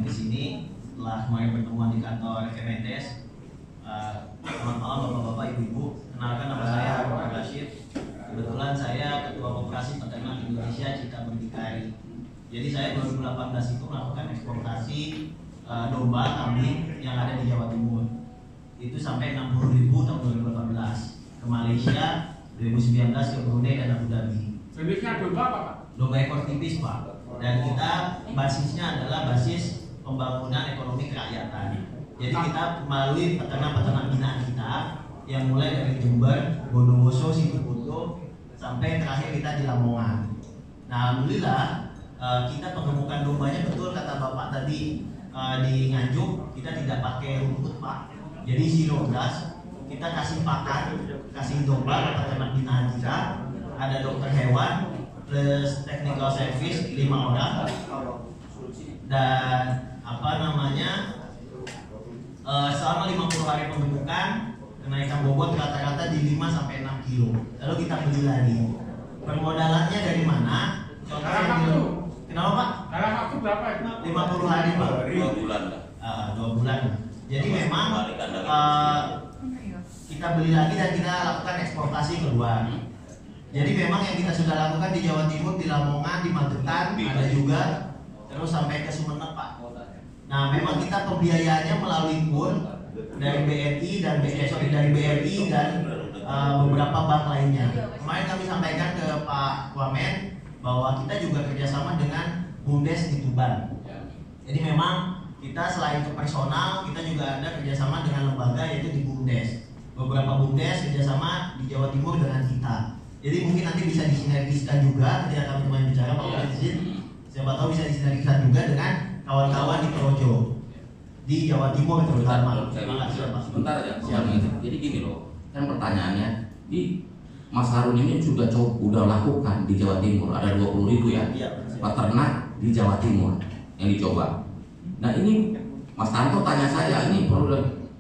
ke sini setelah kemarin pertemuan di kantor Kemenkes. Selamat malam Bapak-bapak, Ibu-ibu. Kenalkan nama saya Harun Rashid. Kebetulan saya Ketua Koperasi Peternak Indonesia Cita Berdikari. Jadi saya 2018 itu melakukan eksportasi domba kambing yang ada di Jawa Timur. Itu sampai 60.000 tahun 2018 ke Malaysia, 2019 ke Brunei dan Abu Dhabi. Jenisnya domba apa Pak? Domba ekor tipis Pak. Dan kita basisnya adalah basis pembangunan ekonomi kerakyatan. Jadi kita melalui peternak-peternak binaan kita yang mulai dari Jember, Bondowoso, Situbondo sampai terakhir kita di Lamongan. Nah, alhamdulillah kita pengemukan dombanya betul kata Bapak tadi di Nganjuk kita tidak pakai rumput Pak. Jadi zero grass, kita kasih pakan, kasih domba ke peternak binaan kita. Ada dokter hewan plus technical service 5 orang dan selama 50 hari pembentukan kenaikan bobot rata-rata di 5-6 kilo. Lalu kita beli lagi. Permodalannya dari mana? Kenapa Pak? Dalam waktu berapa ya? 50 hari Pak. 2 bulan lah. 2 bulan. Jadi memang kita beli lagi dan kita lakukan eksportasi keluar. Jadi memang yang kita sudah lakukan di Jawa Timur, di Lamongan, di Magetan, ada juga, terus sampai ke Sumeneb Pak. Nah, memang kita pembiayaannya melalui pool dari BRI dan beberapa bank lainnya. Kemarin kami sampaikan ke Pak Wamen bahwa kita juga kerjasama dengan BUMDes di Tuban. Jadi memang kita selain ke personal, kita juga ada kerjasama dengan lembaga yaitu di BUMDes. Beberapa BUMDes kerjasama di Jawa Timur dengan kita. Jadi mungkin nanti bisa disinergiskan juga ketika kami kemarin bicara Pak Presiden. Siapa tahu bisa disinergiskan juga dengan kawan-kawan di Projo di Jawa Timur terutama. Sebentar aja. Jadi gini loh, kan pertanyaannya di Mas Harun ini udah lakukan di Jawa Timur ada 20.000 ya, peternak di Jawa Timur yang dicoba. Nah ini Mas Tanto tanya saya ini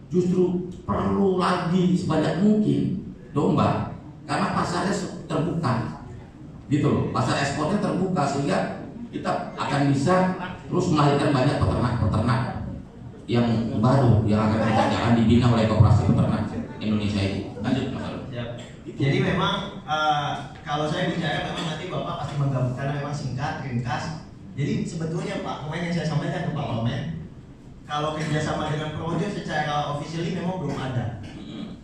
justru perlu lagi sebanyak mungkin domba karena pasarnya terbuka, gitu loh. Pasar ekspornya terbuka sehingga kita akan bisa terus melahirkan banyak peternak-peternak yang baru yang akan dibina oleh Koperasi Peternak Indonesia itu. Lanjut Mas Alun. Jadi memang kalau saya bicara memang nanti Bapak pasti menggabung karena memang singkat, ringkas. Jadi sebetulnya Pak, kemarin yang saya sampaikan ke Pak Wamen, kalau kerjasama dengan Projo secara officially memang belum ada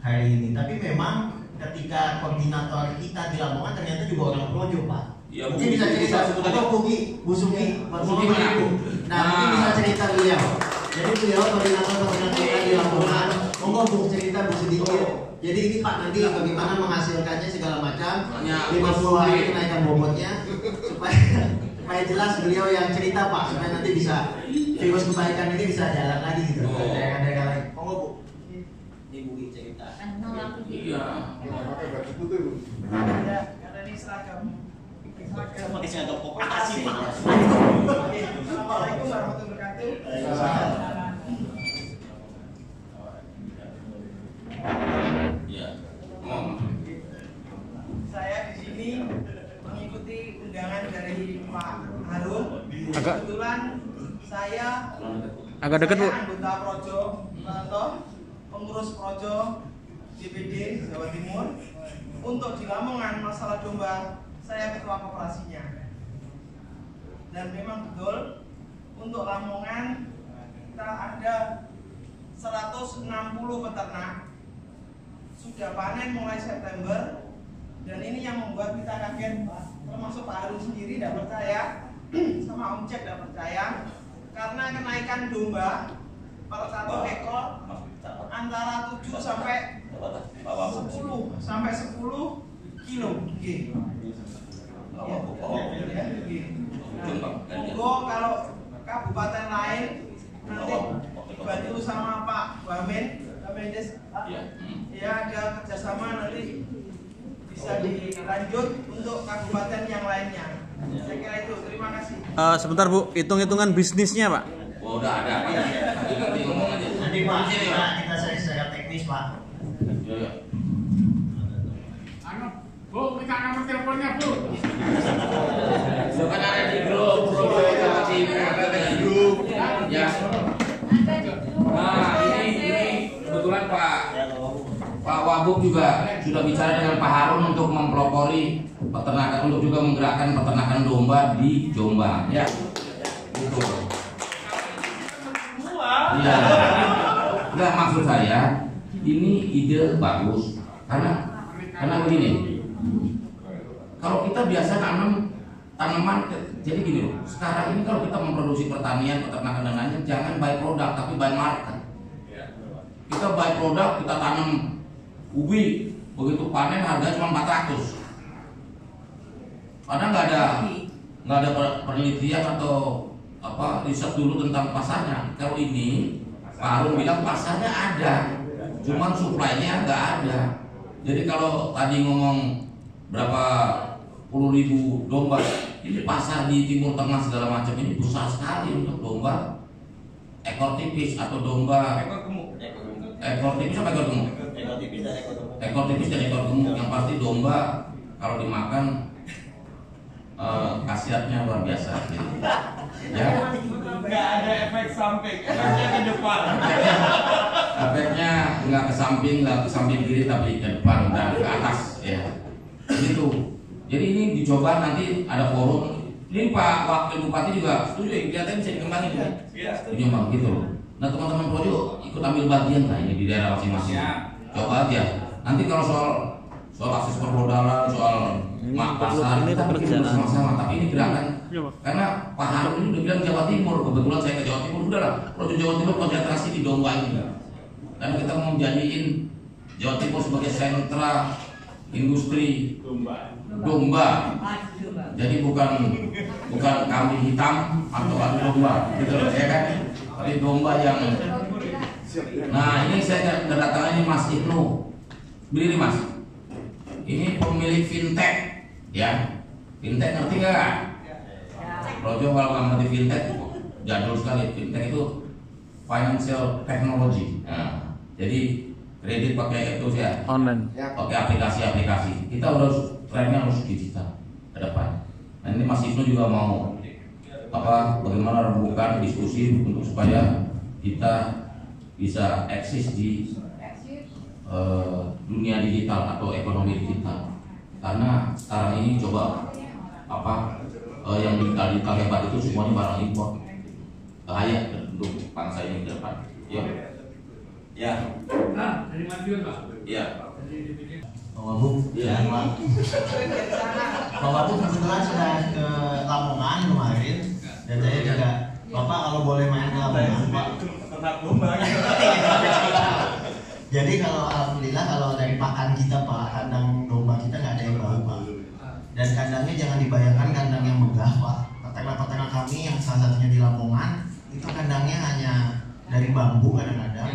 hari ini. Tapi memang ketika koordinator kita di Lamongan ternyata juga orang Projo Pak. Ya, mungkin bisa cerita atau Bu Sugi, Nah, mungkin bisa cerita beliau. Jadi beliau koordinator kita di Lamongan. Monggo Bu cerita Bu sedikit. Jadi ini Pak nanti bagaimana menghasilkannya segala macam. 50 hari kenaikan bobotnya supaya jelas beliau yang cerita Pak, supaya nanti bisa virus kebaikan ini bisa jalan lagi gitu. Daerah-daerah lain. Monggo Bu. Ini Bu cerita. Iya. Karena ini seragam. Pakai seragam koperasi Pak. Assalamualaikum warahmatullahi wabarakatuh. Iya. Saya di sini mengikuti undangan dari Pak Harun. Kebetulan saya agak dekat Bu. Anggota Projo atau pengurus Projo DPD Jawa Timur. Untuk di Lamongan masalah domba saya ketua koperasinya. Dan memang betul untuk Lamongan kita ada 160 peternak sudah panen mulai September, dan ini yang membuat kita kaget, termasuk Pak Harun sendiri tidak percaya sama Om Cek tidak percaya karena kenaikan domba per 1 ekor antara 7 sampai 10 kilo. Monggo kalau kabupaten lain nanti dibantu sama Pak Wamen, Mendes, ya ada kerjasama nanti bisa dilanjut untuk kabupaten yang lainnya. Saya kira itu. Terima kasih. Sebentar Bu, hitung-hitungan bisnisnya Pak. Oh, udah ada. Nanti ngomong aja. Nanti Pak, kita secara teknis Pak. Iya. Bu, minta nomor teleponnya Bu. Itu kan ada di grup, di grup. Ya. juga sudah bicara dengan Pak Harun untuk mempelopori peternakan, untuk juga menggerakkan peternakan domba di Jombang. Ya, gitu. Iya. Enggak, maksud saya ini ide bagus karena begini. Kalau kita biasa nanam tanaman, jadi gini loh. Sekarang ini kalau kita memproduksi pertanian, peternakan dan lainnya, jangan by product tapi by market. Kita by product, kita tanam ubi, begitu panen harganya cuma 400. Padahal nggak ada penelitian atau apa riset dulu tentang pasarnya. Kalau ini Pak Harun bilang pasarnya ada, cuman supply-nya nggak ada. Jadi kalau tadi ngomong berapa puluh ribu domba, ini pasar di Timur Tengah segala macam ini besar sekali untuk domba ekor tipis atau domba ekor tipis apa ekor gemuk? Ekor tipis dan ekor gemuk. Yang pasti domba kalau dimakan khasiatnya luar biasa gitu. Ya. Nggak ada efek samping, efeknya ke depan. Efeknya nggak ke samping kiri tapi ke depan dan ke atas ya. Gitu. Jadi ini dicoba, nanti ada forum. Ini Pak Wakil Bupati juga setuju ya, kelihatannya bisa dikembangin ya. Di Jombang gitu loh. Nah teman-teman Projo ikut ambil bagian lah ini di daerah masing-masing. Coba aja. Nanti kalau soal akses permodalan, soal pasar, kita bikin bersama-sama. Tapi ini gerakan karena Pak Harun ini udah bilang Jawa Timur. Kebetulan saya ke Jawa Timur, udahlah Projo Jawa Timur konsentrasi di domba ini. Karena kita mau menjadiin Jawa Timur sebagai sentra industri domba. Jadi bukan kambing hitam atau adu domba, gitu loh ya kan? Tapi domba yang. Nah ini saya kedatangan ini Mas Ibnu. Berdiri Mas. Ini pemilik fintech, ya. Fintech ngerti nggak? Projo kalau nggak ngerti fintech, jadul sekali. Fintech itu financial technology. Nah, jadi kredit pakai itu ya. Online. Pakai aplikasi-aplikasi. Kita trennya harus digital ke depan. Nah ini Mas Ibnu juga mau bagaimana rembukan diskusi untuk supaya kita bisa eksis di dunia digital atau ekonomi digital. Karena sekarang ini coba yang digital hebat itu semuanya barang impor. Bahaya untuk bangsa ini ke depan. Ya. Nah, dari Madiun Pak. Ya. Pak Wabub, ya. Pak Wabub kebetulan sudah ke Lamongan kemarin, dan saya juga, Bapak kalau boleh main ke Lamongan, Pak. Jadi kalau alhamdulillah kalau dari pakan kita Pak, kandang domba kita nggak ada yang bau Pak. Dan kandangnya jangan dibayangkan kandang yang megah Pak. Peternak-peternak kami yang salah satunya di Lamongan itu kandangnya hanya dari bambu kadang-kadang.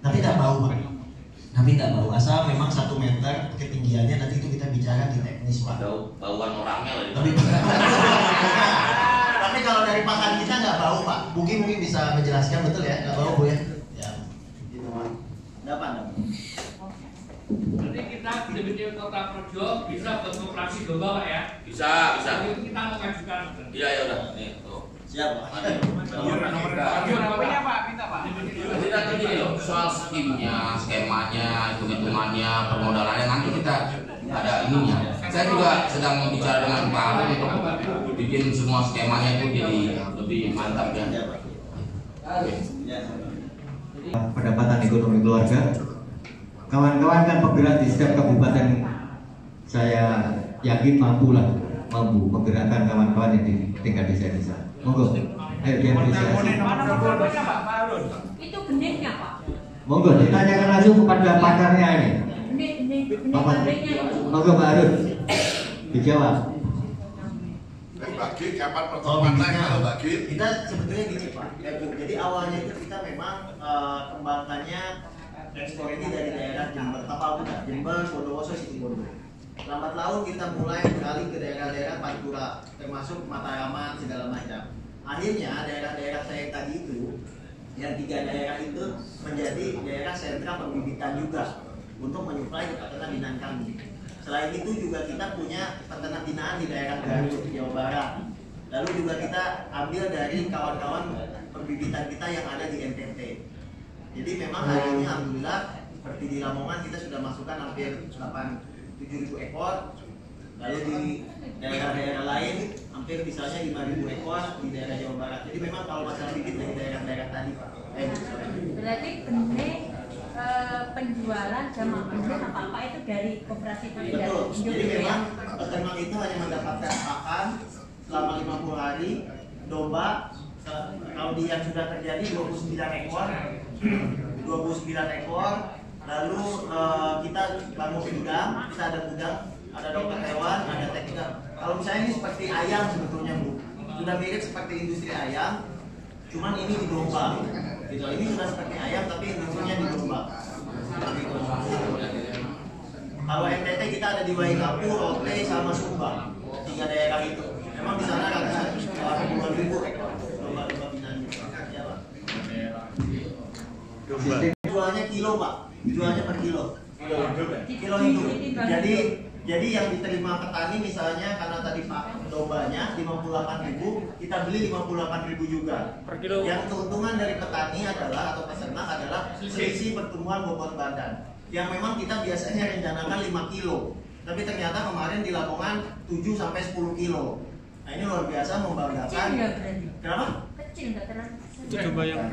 Tapi tak bau Pak. Tapi tak bau, asal memang 1 meter ketinggiannya, nanti itu kita bicara di teknis Pak. Bauan orangnya lah. Tapi kalau dari pakan kita nggak bau Pak. Mungkin bisa menjelaskan betul ya, nggak bau Bu ya? Ya, gitu Pak. Dapat. Berarti kita di Kota Projo bisa berkoperasi domba Pak ya? Bisa. Itu kita mau ajukan. Iya ya udah. Nih tuh. Siap Pak. Nomornya Pak, minta Pak. Jadi nanti gini loh, soal skemanya, hitung-hitungannya, permodalannya nanti kita ada ininya. Saya juga sedang bicara dengan Pak Harun untuk bikin semua skemanya itu jadi lebih mantap ya. Pendapatan ekonomi keluarga. Kawan-kawan kan penggerak di setiap kabupaten, saya yakin mampu menggerakkan kawan-kawan yang di tingkat desa-desa. Monggo, apresiasi. Itu genitnya Pak. Monggo ditanyakan langsung kepada pakarnya ini. Genit Monggo Pak Harun dijawab. Bagi kapan pertemuan kalau bagi? Kita sebetulnya gini Pak. Jadi awalnya itu kita memang kembangkannya ekspor ini dari daerah Jember, Tapal-Kuda, Jember, Bondowoso, Situbondo. Lambat laun kita mulai beralih ke daerah-daerah Pantura, termasuk Mataraman segala macam. Akhirnya daerah-daerah saya tadi itu, yang 3 daerah itu menjadi daerah sentra pembibitan juga untuk menyuplai peternak binaan kami. Selain itu juga kita punya peternak binaan di daerah Garut, Jawa Barat. Lalu juga kita ambil dari kawan-kawan pembibitan kita yang ada di NTT. Jadi memang hari ini alhamdulillah seperti di Lamongan kita sudah masukkan hampir 7.000 ekor, lalu di daerah-daerah lain hampir misalnya 5.000 ekor di daerah Jawa Barat. Jadi memang kalau masalah bibit dari daerah-daerah tadi Pak. Berarti benih penjualan sama benih apa-apa itu dari koperasi peternak. Betul. Jadi memang peternak itu hanya mendapatkan pakan selama 50 hari, domba kalau dia sudah terjadi 29 ekor, lalu kita bangun gudang, kita ada gudang, ada dokter hewan, ada teknik. Kalau misalnya ini seperti ayam sebetulnya Bu, sudah mirip seperti industri ayam, cuman ini di domba. Gitu. Ini sudah seperti ayam tapi industrinya di domba. Kalau NTT kita ada di Waingapu, Rote, sama Sumba, 3 daerah itu. Memang di sana ratusan puluhan ribu ekor domba-domba binaan. Ya Pak. Jualnya kilo Pak, jualnya per kilo. Kilo hidup. Jadi yang diterima petani misalnya karena tadi Pak dombanya 58.000, kita beli 58.000 juga. Per kilo. Yang keuntungan dari petani adalah atau peternak adalah selisih pertumbuhan bobot badan. Yang memang kita biasanya rencanakan 5 kilo, tapi ternyata kemarin di Lamongan 7 sampai 10 kilo. Nah ini luar biasa membanggakan. Kecil nggak berarti? Kenapa? Kecil nggak terlalu. Coba yang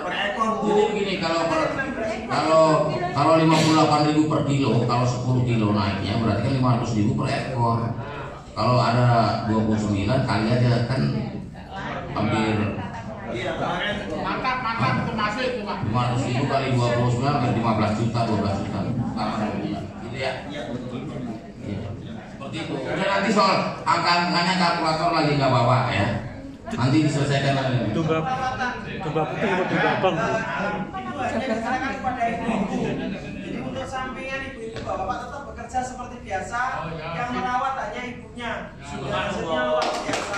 Per ekor Bu. Jadi begini, kalau 58.000 per kilo, kalau 10 kilo naiknya berarti kan 500.000 per ekor. Kalau ada 29 kali aja kan hampir. Iya kemarin. Mantap itu masuk itu Pak. 500.000 kali 29 hampir 15 juta, 12 juta. Gitu ya. Iya betul. Seperti itu. Udah nanti soal angka-angkanya kalkulator lagi nggak apa-apa ya. Nanti diselesaikan lagi. domba putih atau domba abang Bu? Itu hanya diserahkan kepada ibu-ibu. Jadi untuk sampingan ibu-ibu bapak tetap bekerja seperti biasa, yang merawat hanya ibunya. Hasilnya luar biasa.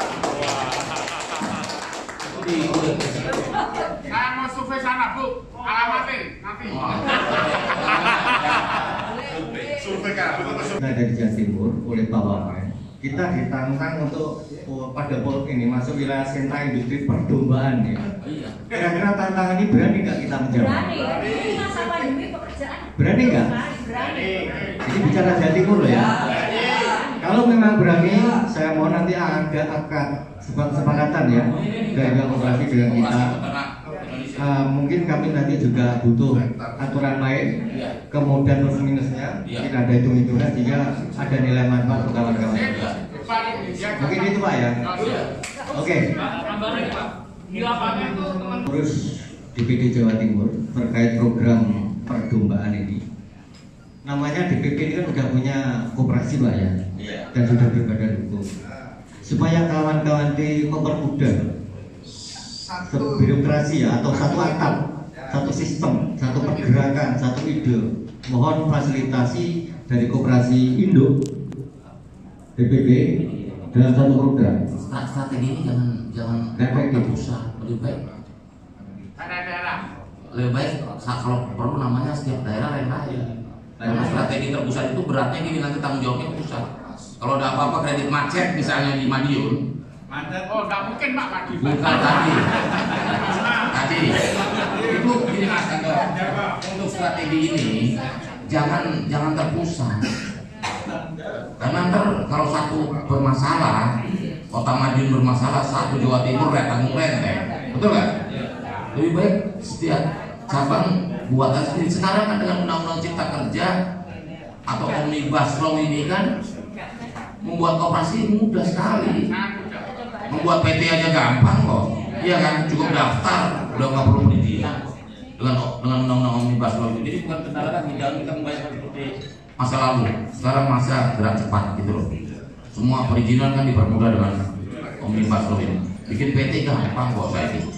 Saya mau survei sana Bu, alamatnya nanti. Kita dari Jawa Timur oleh Pak Wamen, kita ditantang untuk pada ini masuk wilayah sentra industri perdombaan ya. Kira-kira tantangan ini berani nggak kita menjawab? Berani. Ini masa pandemi pekerjaan. Berani nggak? Berani. Ini bicara Jawa Timur loh ya. Kalau memang berani, saya mau nanti ada kesepakatan ya dari koperasi dengan kita. Mungkin kami nanti juga butuh aturan main, kemudian plus minusnya, mungkin ada hitung-hitungan sehingga ada nilai manfaat untuk kawan-kawan. Mungkin itu Pak ya. Oke. Di lapangan tuh teman. Terus DPD Jawa Timur terkait program perdombaan ini. Namanya DPP ini kan sudah punya koperasi Pak ya, dan sudah berbadan hukum. Supaya kawan-kawan di mempermudah satu birokrasi ya, atau satu atap, satu sistem, satu pergerakan, satu ide. Mohon fasilitasi dari koperasi induk DPP dalam satu program. Strategi ini jangan terpusat, lebih baik. Lebih baik kalau perlu namanya setiap daerah lain-lain. Karena strategi terpusat itu beratnya gini, nanti tanggung jawabnya pusat. Kalau ada apa-apa kredit macet misalnya di Madiun, Oh, nggak mungkin Pak Madiun. bukan tadi itu gini Mas Kanto, untuk strategi ini jangan terpusat. Karena ntar kalau satu bermasalah, kota Madiun bermasalah, satu Jawa Timur tanggung renteng, betul nggak? Lebih baik setiap cabang buat sendiri. Sekarang kan dengan undang-undang cipta kerja atau omnibus law ini kan membuat koperasi mudah sekali. Membuat PT aja gampang kok, iya kan, cukup daftar, udah nggak perlu perizinan dengan undang-undang omnibus law. Jadi bukan kendala lagi, jangan kita membayar seperti masa lalu. Sekarang masa gerak cepat gitu loh. Semua perizinan kan dipermudah dengan omnibus law ini. Bikin PT gampang kok saya ini.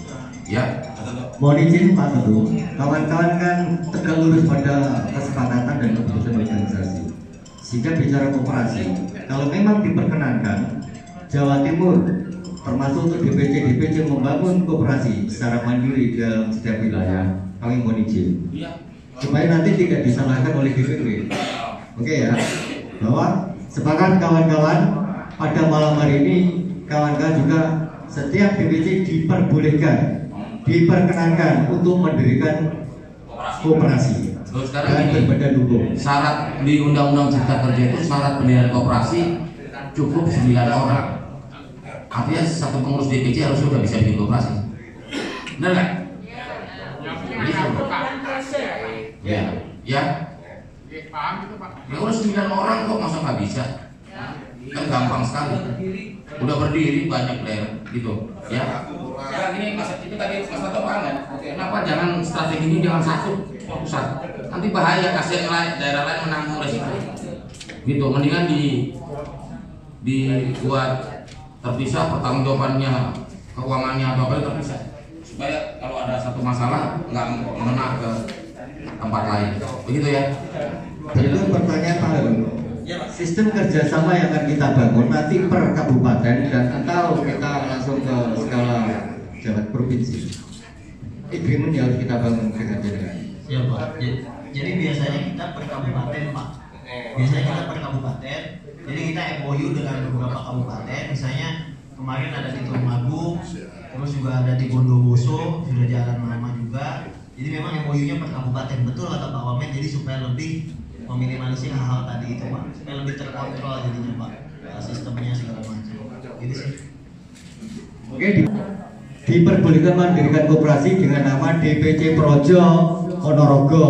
Ya. Mohon izin Pak Teguh, kawan-kawan kan tegak lurus pada kesepakatan dan keputusan organisasi. Sehingga bicara koperasi, kalau memang diperkenankan, Jawa Timur termasuk untuk DPC membangun koperasi secara mandiri dalam setiap wilayah, kami mohon izin. Supaya nanti tidak disalahkan oleh DPP. Oke ya, bahwa sepakat kawan-kawan pada malam hari ini, kawan-kawan juga setiap DPC diperbolehkan diperkenankan untuk mendirikan koperasi Sekarang dan ini berbadan hukum. syarat di Undang-Undang Cipta Kerja itu syarat pendirian koperasi cukup 9 orang. Artinya satu pengurus DPC harus sudah bisa bikin koperasi. Benar nggak? Ya, ya. Ya udah 9 orang kok, masa nggak bisa? Kan gampang sekali. Udah berdiri banyak player gitu, ya. Ya ini itu tadi Mas Tato paham kan? Kenapa jangan strategi ini jangan satu pusat? Nanti bahaya, kasihan daerah lain menanggung resiko. Gitu, mendingan dibuat terpisah, pertanggungjawabannya, keuangannya atau apa terpisah, supaya kalau ada satu masalah nggak mengenai ke tempat lain, begitu ya? Tentu pertanyaan Pak Heru, sistem kerjasama yang akan kita bangun nanti per kabupaten dan atau kita langsung ke skala jabat provinsi. Agreement yang harus kita bangun dengan jenengan. Ya Pak. Jadi biasanya kita per kabupaten Pak. Biasanya kita per kabupaten. Jadi kita MOU dengan beberapa kabupaten. Misalnya kemarin ada di Tulungagung, terus juga ada di Bondowoso, sudah jalan lama juga. Jadi memang MOU-nya per kabupaten, betul kata Pak Wamen. Jadi supaya lebih meminimalisir hal-hal tadi itu Pak, supaya lebih terkontrol jadinya Pak, sistemnya segala macam. Gitu sih. Oke, diperbolehkan mendirikan koperasi dengan nama DPC Projo Ponorogo,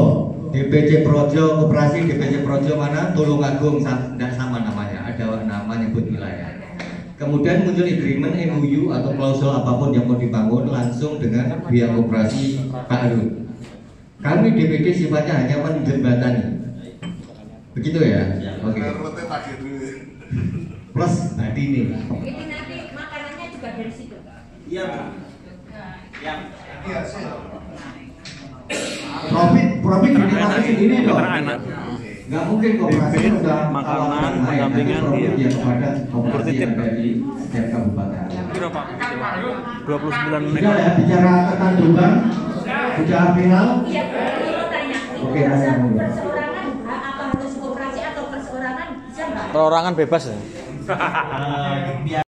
DPC Projo Koperasi, DPC Projo mana? Tulungagung, tidak sama namanya, ada nama nyebut wilayah. Kemudian muncul agreement MOU atau klausul apapun yang mau dibangun langsung dengan pihak koperasi Pak Heru. Kami DPD sifatnya hanya menjembatani. Begitu ya? Oke. Plus tadi ini. Ini nanti makanannya juga dari situ. Iya Pak. Ya. Profit dinikmati sendiri dong. Nggak mungkin koperasi udah makanan pendampingan dia kepada koperasi yang ada di setiap kabupaten. Kira Pak, 29 menit. Sudah ya bicara tentang Jombang, sudah final. Iya, mau tanya. Oke, nanya dulu. Perseorangan apa harus koperasi atau perseorangan bisa nggak? Perorangan bebas ya. Biar